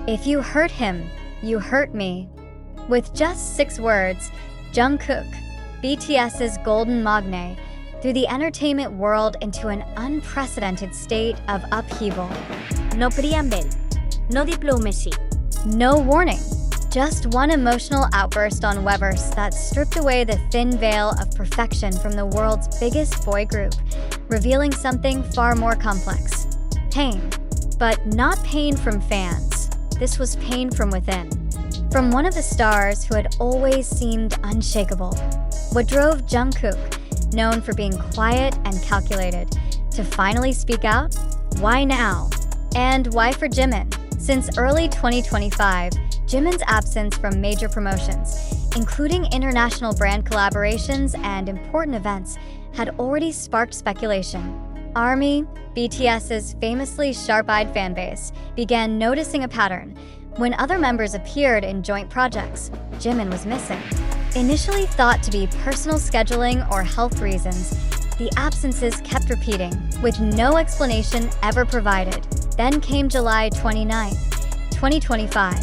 If you hurt him, you hurt me. With just 6 words, Jungkook, BTS's golden magne, threw the entertainment world into an unprecedented state of upheaval. No preamble, no diplomacy. No warning, just one emotional outburst on Weverse that stripped away the thin veil of perfection from the world's biggest boy group, revealing something far more complex. Pain. But not pain from fans. This was pain from within. From one of the stars who had always seemed unshakable. What drove Jungkook, known for being quiet and calculated, to finally speak out? Why now? And why for Jimin? Since early 2025, Jimin's absence from major promotions, including international brand collaborations and important events, had already sparked speculation. ARMY, BTS's famously sharp-eyed fanbase, began noticing a pattern. When other members appeared in joint projects, Jimin was missing. Initially thought to be personal scheduling or health reasons, the absences kept repeating, with no explanation ever provided. Then came July 29, 2025,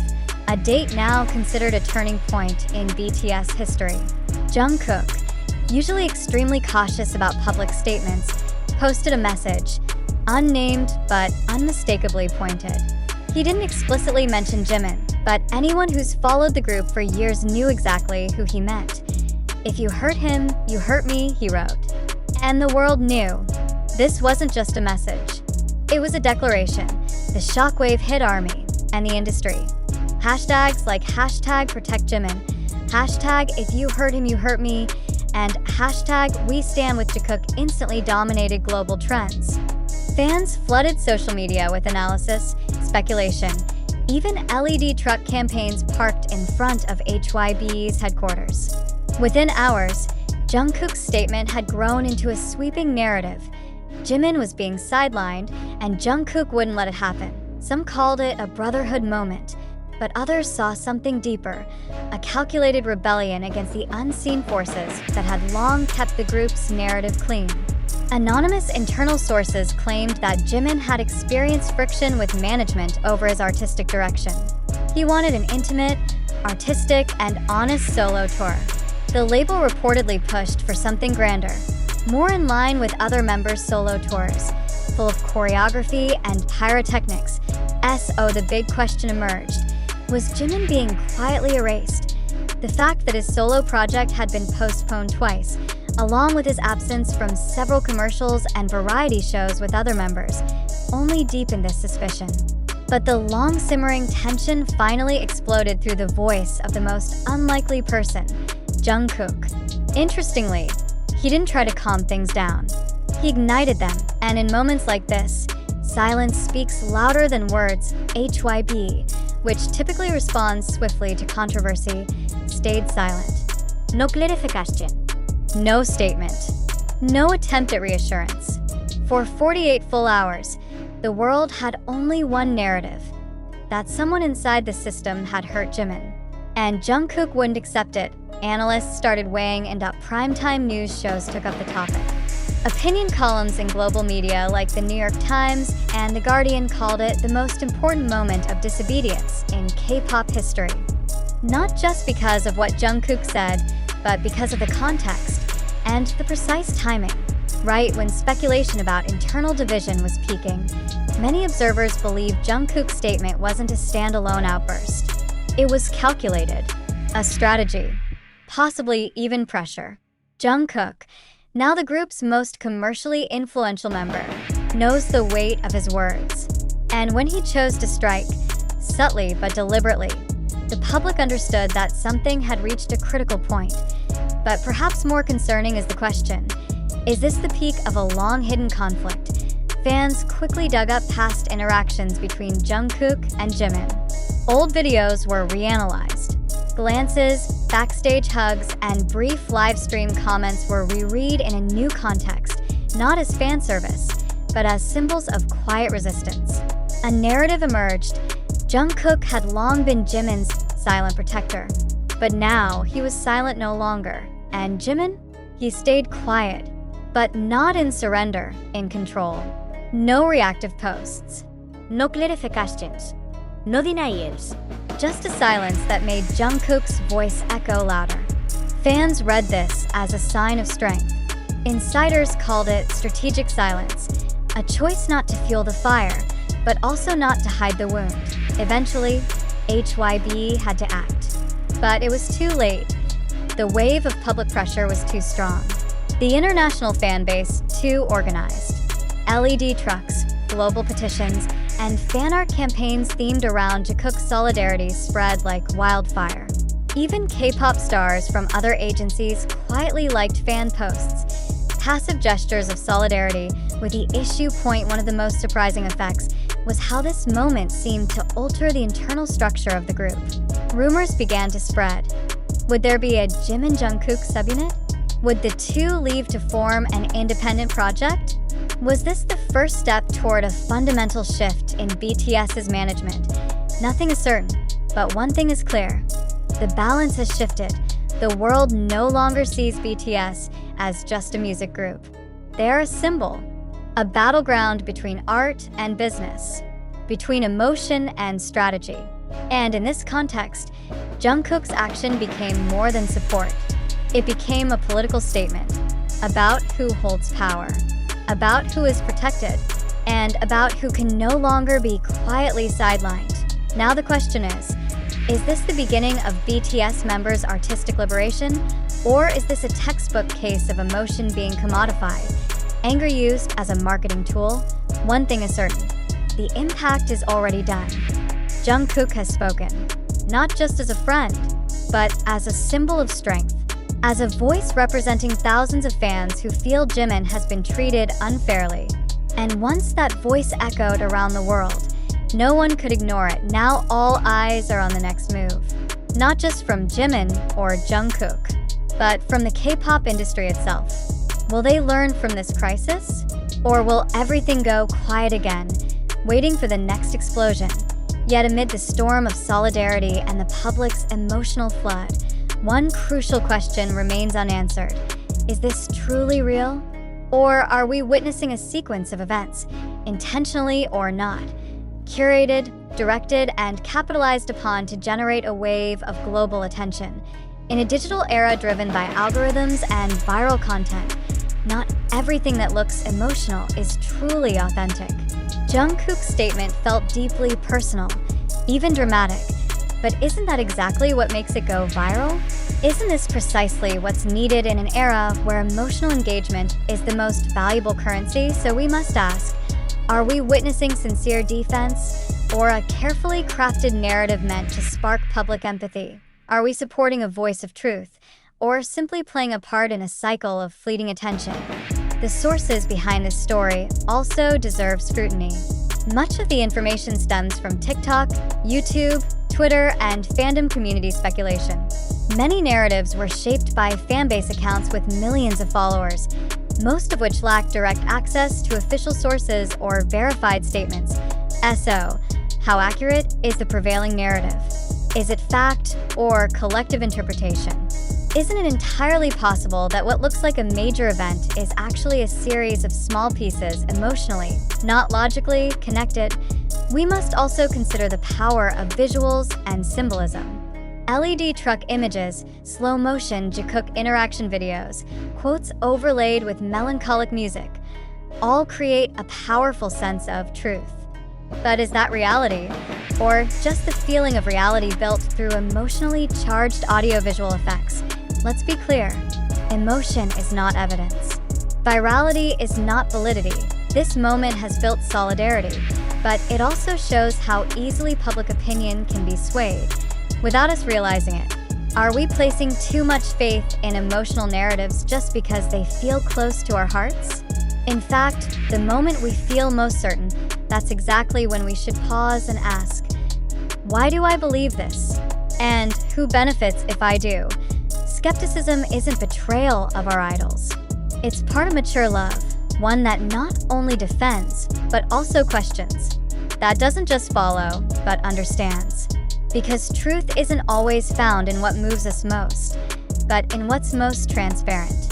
a date now considered a turning point in BTS history. Jungkook, usually extremely cautious about public statements, posted a message, unnamed but unmistakably pointed. He didn't explicitly mention Jimin, but anyone who's followed the group for years knew exactly who he meant. If you hurt him, you hurt me, he wrote. And the world knew. This wasn't just a message. It was a declaration. The shockwave hit ARMY and the industry. Hashtags like hashtag protect Jimin, hashtag if you hurt him, you hurt me, and hashtag we stand with Jikook instantly dominated global trends. Fans flooded social media with analysis, speculation, even LED truck campaigns parked in front of HYBE's headquarters. Within hours, Jungkook's statement had grown into a sweeping narrative. Jimin was being sidelined, and Jungkook wouldn't let it happen. Some called it a brotherhood moment, but others saw something deeper, a calculated rebellion against the unseen forces that had long kept the group's narrative clean. Anonymous internal sources claimed that Jimin had experienced friction with management over his artistic direction. He wanted an intimate, artistic, and honest solo tour. The label reportedly pushed for something grander, more in line with other members' solo tours, full of choreography and pyrotechnics. The big question emerged. Was Jimin being quietly erased? The fact that his solo project had been postponed twice, along with his absence from several commercials and variety shows with other members, only deepened this suspicion. But the long-simmering tension finally exploded through the voice of the most unlikely person, Jungkook. Interestingly, he didn't try to calm things down. He ignited them, and in moments like this, silence speaks louder than words. HYB, which typically responds swiftly to controversy, stayed silent. No clarification. No statement. No attempt at reassurance. For 48 full hours, the world had only one narrative: that someone inside the system had hurt Jimin. And Jungkook wouldn't accept it. Analysts started weighing, and primetime news shows took up the topic. Opinion columns in global media like the New York Times and The Guardian called it the most important moment of disobedience in K-pop history. Not just because of what Jungkook said, but because of the context and the precise timing. Right when speculation about internal division was peaking, many observers believed Jungkook's statement wasn't a standalone outburst. It was calculated, a strategy, possibly even pressure. Jungkook, now the group's most commercially influential member, knows the weight of his words. And when he chose to strike, subtly but deliberately, the public understood that something had reached a critical point. But perhaps more concerning is the question: is this the peak of a long-hidden conflict? Fans quickly dug up past interactions between Jungkook and Jimin. Old videos were reanalyzed. Glances, backstage hugs, and brief live stream comments were reread in a new context, not as fan service, but as symbols of quiet resistance. A narrative emerged. Jungkook had long been Jimin's silent protector, but now he was silent no longer. And Jimin? He stayed quiet, but not in surrender, in control. No reactive posts. No clarifications. no denials. Just a silence that made Jungkook's voice echo louder. Fans read this as a sign of strength. Insiders called it strategic silence, a choice not to fuel the fire, but also not to hide the wound. Eventually, HYB had to act. But it was too late. The wave of public pressure was too strong. The international fan base too organized. LED trucks, global petitions, and fan art campaigns themed around Jikook's solidarity spread like wildfire. Even K-pop stars from other agencies quietly liked fan posts. Passive gestures of solidarity, with the issue point one of the most surprising effects was how this moment seemed to alter the internal structure of the group. Rumors began to spread. Would there be a Jimin Jungkook subunit? Would the two leave to form an independent project? Was this the first step toward a fundamental shift in BTS's management? Nothing is certain, but one thing is clear. The balance has shifted. The world no longer sees BTS as just a music group. They are a symbol, a battleground between art and business, between emotion and strategy. And in this context, Jungkook's action became more than support. It became a political statement about who holds power, about who is protected, and about who can no longer be quietly sidelined. Now the question is this the beginning of BTS members' artistic liberation, or is this a textbook case of emotion being commodified, anger used as a marketing tool? One thing is certain, the impact is already done. Jungkook has spoken, not just as a friend, but as a symbol of strength, as a voice representing thousands of fans who feel Jimin has been treated unfairly. And once that voice echoed around the world, no one could ignore it. Now all eyes are on the next move. Not just from Jimin or Jungkook, but from the K-pop industry itself. Will they learn from this crisis? Or will everything go quiet again, waiting for the next explosion? Yet amid the storm of solidarity and the public's emotional flood, one crucial question remains unanswered. Is this truly real? Or are we witnessing a sequence of events, intentionally or not, curated, directed, and capitalized upon to generate a wave of global attention? In a digital era driven by algorithms and viral content, not everything that looks emotional is truly authentic. Jungkook's statement felt deeply personal, even dramatic. But isn't that exactly what makes it go viral? Isn't this precisely what's needed in an era where emotional engagement is the most valuable currency? So we must ask, are we witnessing sincere defense or a carefully crafted narrative meant to spark public empathy? Are we supporting a voice of truth or simply playing a part in a cycle of fleeting attention? The sources behind this story also deserve scrutiny. Much of the information stems from TikTok, YouTube, Twitter, and fandom community speculation. Many narratives were shaped by fanbase accounts with millions of followers, most of which lack direct access to official sources or verified statements. So, how accurate is the prevailing narrative? Is it fact or collective interpretation? Isn't it entirely possible that what looks like a major event is actually a series of small pieces emotionally, not logically, connected? We must also consider the power of visuals and symbolism. LED truck images, slow-motion Jikook interaction videos, quotes overlaid with melancholic music, all create a powerful sense of truth. But is that reality? Or just the feeling of reality built through emotionally charged audiovisual effects? Let's be clear, emotion is not evidence. Virality is not validity. This moment has built solidarity, but it also shows how easily public opinion can be swayed, without us realizing it. Are we placing too much faith in emotional narratives just because they feel close to our hearts? In fact, the moment we feel most certain, that's exactly when we should pause and ask, why do I believe this? And who benefits if I do? Skepticism isn't betrayal of our idols. It's part of mature love, one that not only defends, but also questions. That doesn't just follow, but understands. Because truth isn't always found in what moves us most, but in what's most transparent.